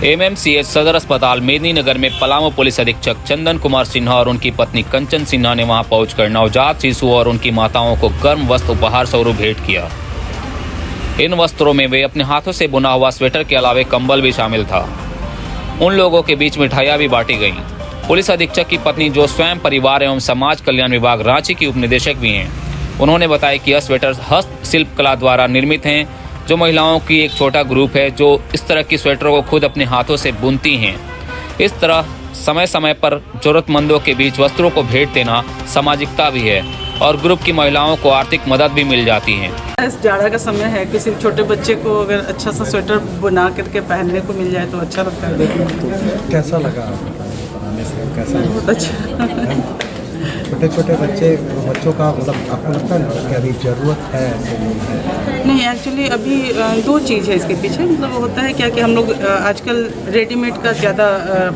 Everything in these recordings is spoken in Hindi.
एमएमसीएच सदर अस्पताल मेदिनीनगर में पलामू पुलिस अधीक्षक चंदन कुमार सिन्हा और उनकी पत्नी कंचन सिन्हा ने वहां पहुंचकर नवजात शिशु और उनकी माताओं को गर्म वस्त्र उपहार स्वरूप भेंट किया। इन वस्त्रों में वे अपने हाथों से बुना हुआ स्वेटर के अलावा कंबल भी शामिल था। उन लोगों के बीच मिठाइयां भी बांटी गईं। पुलिस अधीक्षक की पत्नी, जो स्वयं परिवार एवं समाज कल्याण विभाग रांची की उपनिदेशक भी हैं, उन्होंने बताया कि यह स्वेटर हस्तशिल्प कला द्वारा निर्मित हैं, जो महिलाओं की एक छोटा ग्रुप है जो इस तरह की स्वेटरों को खुद अपने हाथों से बुनती हैं। इस तरह समय समय पर जरूरतमंदों के बीच वस्त्रों को भेंट देना सामाजिकता भी है और ग्रुप की महिलाओं को आर्थिक मदद भी मिल जाती है। इस जाड़ा का समय है, किसी छोटे बच्चे को अगर अच्छा सा स्वेटर बना करके पहनने को मिल जाए तो अच्छा लगता है देखने में। कैसा लगा बनाने से? कैसा? बहुत अच्छा। छोटे छोटे बच्चों का मतलब आपको लगता है कि अभी ज़रूरत है ऐसे लोग? नहीं, एक्चुअली अभी दो चीज़ है इसके पीछे। मतलब होता है क्या कि हम लोग आजकल रेडीमेड का ज़्यादा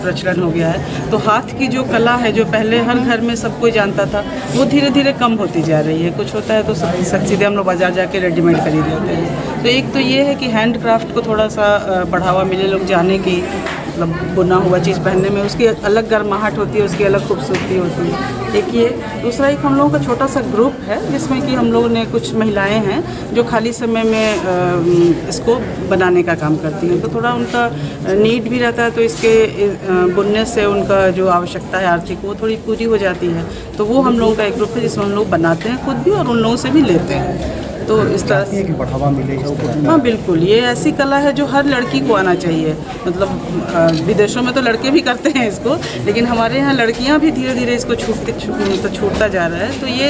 प्रचलन हो गया है, तो हाथ की जो कला है जो पहले हर घर में सब कोई जानता था, वो धीरे धीरे कम होती जा रही है। कुछ होता है तो सब सीधे हम लोग बाजार जाके रेडीमेड खरीद लेते हैं। तो एक तो ये है कि हैंड क्राफ्ट को थोड़ा सा बढ़ावा मिले, लोग जाने की, मतलब बुना हुआ चीज़ पहनने में उसकी अलग गर्माहट होती है, उसकी अलग खूबसूरती होती है। एक ये, दूसरा एक हम लोगों का छोटा सा ग्रुप है जिसमें कि हम लोगों ने कुछ महिलाएं हैं जो खाली समय में इसको बनाने का काम करती हैं। तो थोड़ा उनका नीड भी रहता है, तो इसके बुनने से उनका जो आवश्यकता है आर्थिक, वो थोड़ी पूरी हो जाती है। तो वो हम लोगों का एक ग्रुप है जिसमें हम लोग बनाते हैं खुद भी और उन लोगों से भी लेते हैं। तो इस तरह से बढ़ावा मिलेगा। हाँ बिल्कुल, ये ऐसी कला है जो हर लड़की को आना चाहिए। मतलब विदेशों में तो लड़के भी करते हैं इसको, लेकिन हमारे यहाँ लड़कियाँ भी धीरे धीरे इसको छूटता जा रहा है। तो ये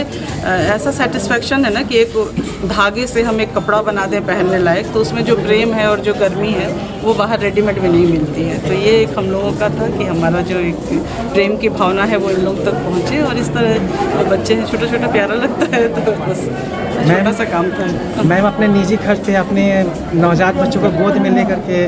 ऐसा सेटिस्फेक्शन है ना कि एक धागे से हम एक कपड़ा बना दें पहनने लायक, तो उसमें जो प्रेम है और जो गर्मी है वो बाहर रेडीमेड में नहीं मिलती है। तो ये एक हम लोगों का था कि हमारा जो एक प्रेम की भावना है वो इन लोगों तक पहुँचे। और इस तरह बच्चे हैं, छोटा छोटा प्यारा लगता है, तो बस छोटा सा काम था। मैम, अपने निजी खर्च पे अपने नवजात बच्चों को गोद में लेकर के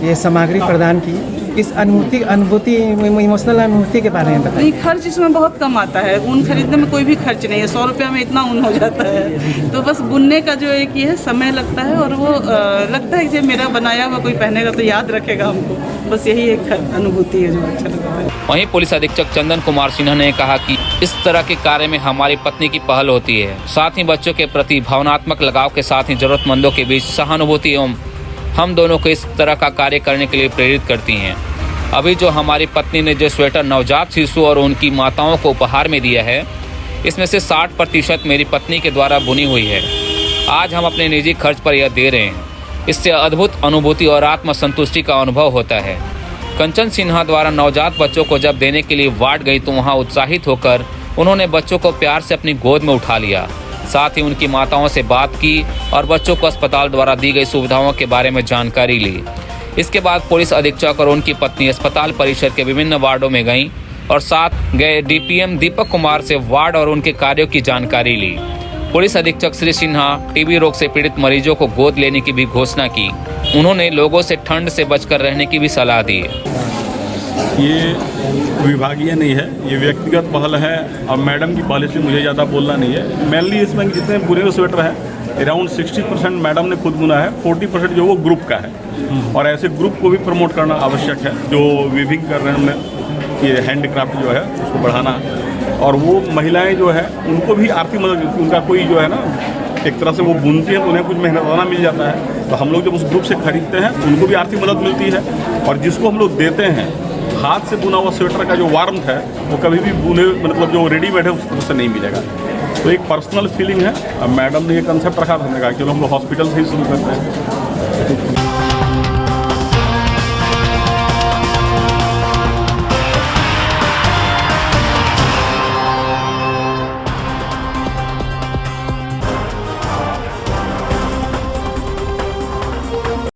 ये सामग्री प्रदान की, इस अनुभूति इमोशनल अनुभूति के बारे में बताइए। खर्च इसमें बहुत कम आता है, ऊन खरीदने में कोई भी खर्च नहीं है। 100 रुपये में इतना ऊन हो जाता है। तो बस बुनने का जो एक ये है समय लगता है, और वो लगता है कि मेरा बनाया हुआ कोई पहनेगा तो याद रखेगा हमको। बस यही एक अनुभूति है जो अच्छा लगता है। वहीं पुलिस अधीक्षक चंदन कुमार सिन्हा ने कहा कि इस तरह के कार्य में हमारी पत्नी की पहल होती है, साथ ही बच्चों के प्रति भावनात्मक लगाव के साथ ही जरूरतमंदों के बीच सहानुभूति एवं हम दोनों को इस तरह का कार्य करने के लिए प्रेरित करती हैं। अभी जो हमारी पत्नी ने जो स्वेटर नवजात शिशु और उनकी माताओं को उपहार में दिया है, इसमें से 60% मेरी पत्नी के द्वारा बुनी हुई है। आज हम अपने निजी खर्च पर यह दे रहे हैं। इससे अद्भुत अनुभूति और आत्मसंतुष्टि का अनुभव होता है। कंचन सिन्हा द्वारा नवजात बच्चों को जब देने के लिए वार्ड गई तो वहाँ उत्साहित होकर उन्होंने बच्चों को प्यार से अपनी गोद में उठा लिया। साथ ही उनकी माताओं से बात की और बच्चों को अस्पताल द्वारा दी गई सुविधाओं के बारे में जानकारी ली। इसके बाद पुलिस अधीक्षक और उनकी पत्नी अस्पताल परिसर के विभिन्न वार्डों में गईं और साथ गए डीपीएम दीपक कुमार से वार्ड और उनके कार्यों की जानकारी ली। पुलिस अधीक्षक श्री सिन्हा टीबी रोग से पीड़ित मरीजों को गोद लेने की भी घोषणा की। उन्होंने लोगों से ठंड से बचकर रहने की भी सलाह दी। ये विभागीय नहीं है, ये व्यक्तिगत पहल है। और मैडम की पॉलिसी मुझे ज़्यादा बोलना नहीं है। मेनली इसमें जितने बुने हुए स्वेटर हैं अराउंड 60% मैडम ने खुद बुना है, 40% जो वो ग्रुप का है। और ऐसे ग्रुप को भी प्रमोट करना आवश्यक है जो विविंग कर रहे हैं, ये हैंडक्राफ्ट जो है उसको बढ़ाना। और वो महिलाएं जो है उनको भी आर्थिक मदद, उनका कोई जो है ना एक तरह से वो बुनती हैं तो उन्हें कुछ मेहनताना मिल जाता है। तो हम लोग जब उस ग्रुप से खरीदते हैं तो उनको भी आर्थिक मदद मिलती है। और जिसको हम लोग देते हैं, हाथ से बुना हुआ स्वेटर का जो वार्मथ है वो कभी भी बुने मतलब जो रेडीमेड है उससे नहीं मिलेगा। तो एक पर्सनल फीलिंग है। अब मैडम ने ये कंसेप्ट रखा था, हमने कहा चलो हम लोग हॉस्पिटल से ही शुरू करते हैं।